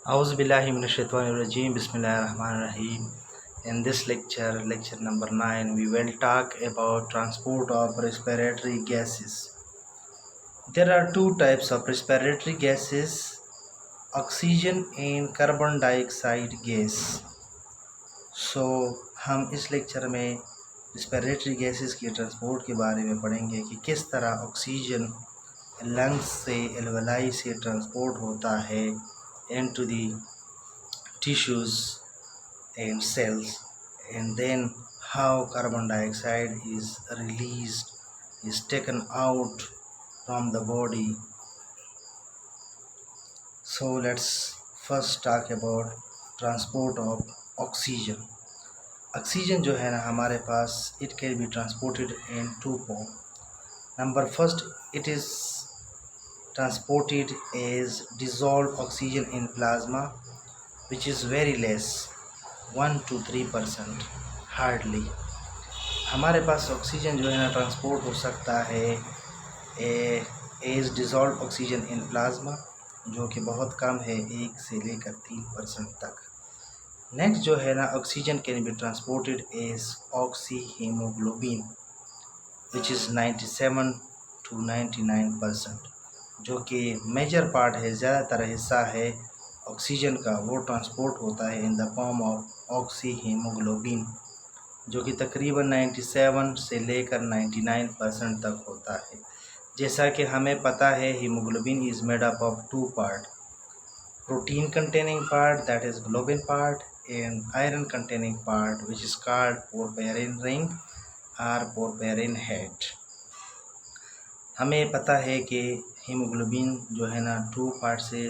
Auzu billahi minash-shaytanir-rajim. Bismillahir-rahmanir-rahim. In this lecture number 9, we will talk about transport of respiratory gases. There are two types of respiratory gases, oxygen and carbon dioxide gas. So हम इस lecture में respiratory gases के transport के बारे में पढ़ेंगे कि किस तरह ऑक्सीजन लंग्स से एल्वेलाई से ट्रांसपोर्ट होता है into the tissues and cells, and then how carbon dioxide is released, is taken out from the body. So let's first talk about transport of oxygen. Oxygen जो है ना हमारे पास, it can be transported in two form. Number first, it is transported as dissolved oxygen in plasma, which is very less, 1 to 3% hardly. हमारे पास oxygen जो है ना transport हो सकता है as dissolve oxygen in plasma, जो कि बहुत कम है, 1 से लेकर 3% तक. नेक्स्ट जो है ना oxygen can be transported as oxyhaemoglobin, which is 97 to 99%, जो कि मेजर पार्ट है, ज़्यादातर हिस्सा है ऑक्सीजन का, वो ट्रांसपोर्ट होता है in the form of oxy haemoglobin, जो कि तकरीबन 97 से लेकर 99% तक होता है. जैसा कि हमें पता है haemoglobin is made up of two part, protein containing part that is globin part and iron containing part which is called porphyrin ring और पोरपेरिन हेड. हमें पता है कि हीमोग्लोबिन जो है ना टू पार्ट से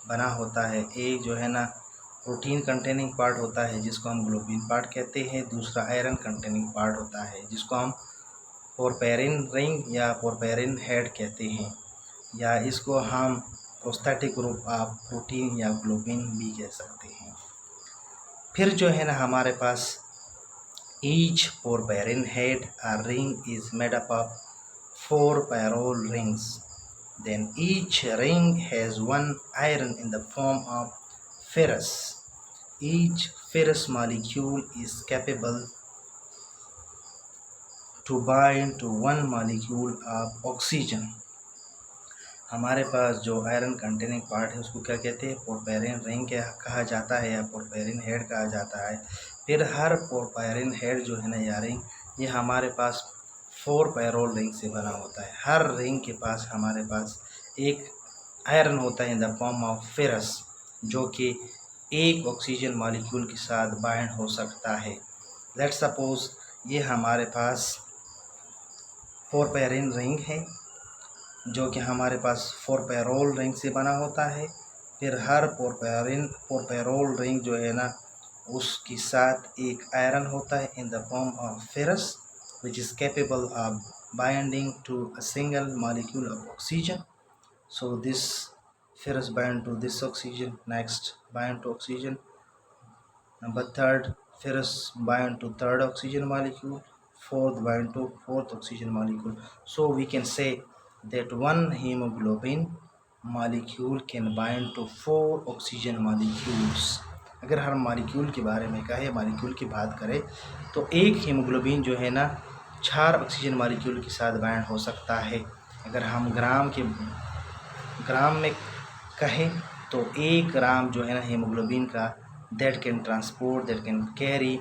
बना होता है. एक जो है ना प्रोटीन कंटेनिंग पार्ट होता है जिसको हम ग्लोबिन पार्ट कहते हैं, दूसरा आयरन कंटेनिंग पार्ट होता है जिसको हम पोरपेरिन रिंग या पोरपेरिन हेड कहते हैं, या इसको हम प्रोस्थेटिक ग्रुप ऑफ प्रोटीन या ग्लोबिन भी कह सकते हैं. फिर जो है ना हमारे पास ईच पोरपेरिन हेड और ring is made up of 4 parole rings. Then each ring has one iron in the form of ferrous. Each ferrous molecule is capable to bind to one molecule of oxygen. हमारे पास जो iron containing part है उसको क्या कहते हैं, पोरपेरिन ring कहा जाता है या पोरपेरिन हेड कहा जाता है. फिर हर पोरपेरिन हेड जो है ना या रिंग, ये हमारे पास 4 पैरोल रिंग से बना होता है. हर रिंग के पास हमारे पास एक आयरन होता है in the form of ferrous, जो कि एक ऑक्सीजन मॉलिक्यूल के साथ बाइंड हो सकता है. लेट्स सपोज ये हमारे पास पोरपेरिन रिंग है जो कि हमारे पास 4 पैरोल रिंग से बना होता है. फिर हर पोरपेरोल रिंग जो है ना उसके साथ एक आयरन होता है in the form of ferrous, which is capable of binding to a single molecule of oxygen. So this ferrous bind to this oxygen, next bind to oxygen, number third ferrous bind to third oxygen molecule, fourth bind to fourth oxygen molecule. So we can say that one hemoglobin molecule can bind to 4 oxygen molecules. अगर हर molecule के बारे में कहे, molecule की बात करें, तो एक हीमोग्लोबिन जो है ना 4 ऑक्सीजन मॉलिक्यूल के साथ बाइंड हो सकता है. अगर हम ग्राम में कहें तो 1 ग्राम जो है ना हीमोग्लोबिन का that can carry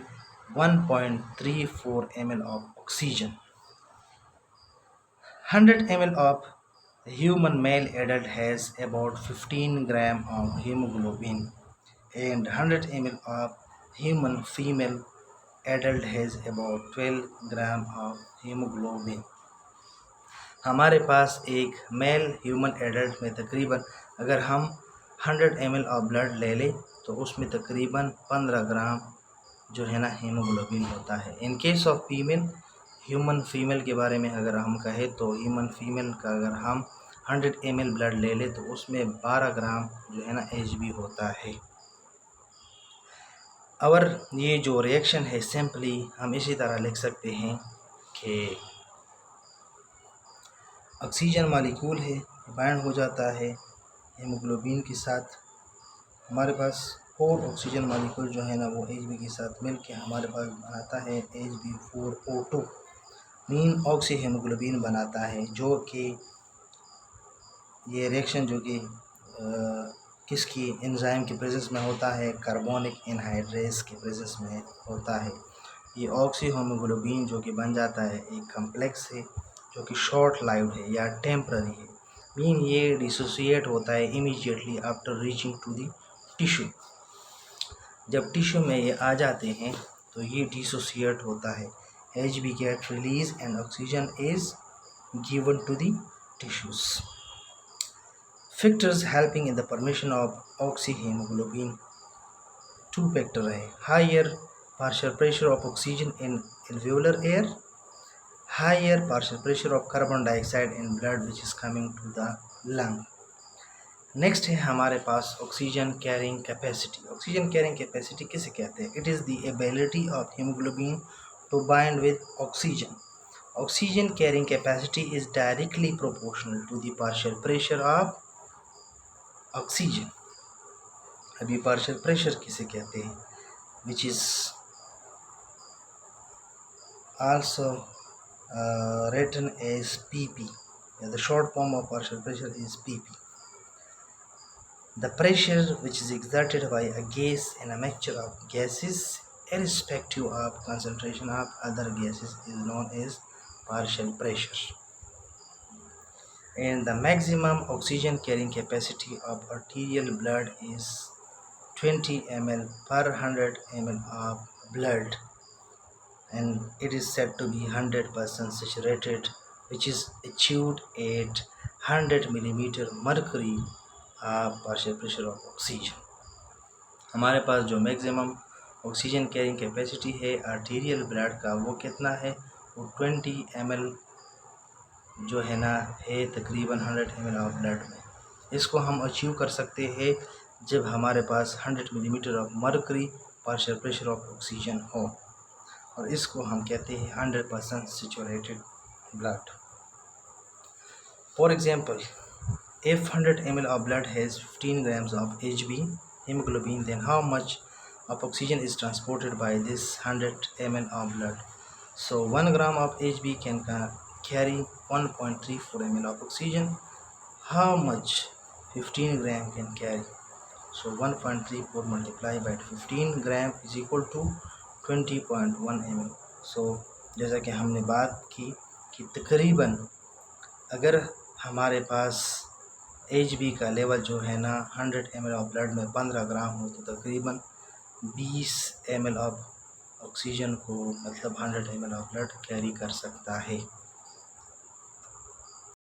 1.34 ml of oxygen. 100 ml of human male adult has about 15 gram of hemoglobin, and 100 ml of human female adult has about 12 gram of hemoglobin. हमारे पास एक मेल ह्यूमन एडल्ट में तकरीबन, अगर हम 100 ml of blood ले लें तो उसमें तकरीबन 15 ग्राम जो है ना हीमोग्लोबिन होता है. In case of human female के बारे में अगर हम कहें तो ह्यूमन फीमेल का अगर हम 100 ml ब्लड ले लें तो उसमें 12 ग्राम जो है ना Hb होता है. और ये जो रिएक्शन है सिंपली हम इसी तरह लिख सकते हैं कि ऑक्सीजन मॉलिक्यूल है, बाइंड हो जाता है हीमोग्लोबिन के साथ, हमारे पास 4 ऑक्सीजन मॉलिक्यूल जो है ना वो Hb के साथ मिलके हमारे पास बनाता है Hb4O2 मीन ऑक्सी हीमोग्लोबिन बनाता है, जो कि ये रिएक्शन जो कि किसकी एंजाइम के प्रेजेंस में होता है, कार्बोनिक एनहाइड्रेस के प्रेजेंस में होता है। ये ऑक्सी हीमोग्लोबिन जो कि बन जाता है एक कम्प्लेक्स है जो कि शॉर्ट लाइव्ड है या टेम्पररी है, मीन ये डिसोसिएट होता है immediately after reaching to the tissue. जब टिश्यू में ये आ जाते हैं तो ये डिसोसिएट होता है, Hb get release and oxygen is given to the tissues. Factors helping in the formation of oxyhemoglobin, 2 factors है, higher partial pressure of oxygen in alveolar air, higher partial pressure of carbon dioxide in blood which is coming to the lung. Next है हमारे पास oxygen carrying capacity. Oxygen carrying capacity किसे कहते हैं? It is the ability of haemoglobin to bind with oxygen. Oxygen carrying capacity is directly proportional to the partial pressure of oxygen. अभी partial pressure किसे कहते हैं? Which is also written as PP. The short form of partial pressure is PP. The pressure which is exerted by a gas in a mixture of gases irrespective of concentration of other gases is known as partial pressure. And the maximum oxygen carrying capacity of arterial blood is 20 ml per 100 ml of blood, and it is said to be 100% saturated, which is achieved at 100 millimeter mercury partial pressure of oxygen. हमारे पास जो maximum oxygen carrying capacity है arterial blood का वो कितना है? वो 20 ml जो है ना है तकरीबन 100 ml ऑफ ब्लड में। इसको हम अचीव कर सकते हैं जब हमारे पास 100 millimetre of mercury partial pressure of oxygen हो, और इसको हम कहते हैं 100% saturated blood. For example, if 100 ml of blood has 15 grams of Hb hemoglobin, then how much of oxygen is transported by this 100 ml of blood? So 1 gram of Hb can carry 1.34 ml of oxygen. How much 15 gram can carry? So 1.34 multiplied by 15 gram is equal to 20.1 ml. So जैसा कि हमने बात की कि तकरीबन अगर हमारे पास Hb का लेवल जो है ना 100 ml ऑफ ब्लड में 15 ग्राम हो तो तकरीबन 20 ml ऑफ ऑक्सीजन को मतलब 100 ml ऑफ ब्लड कैरी कर सकता है।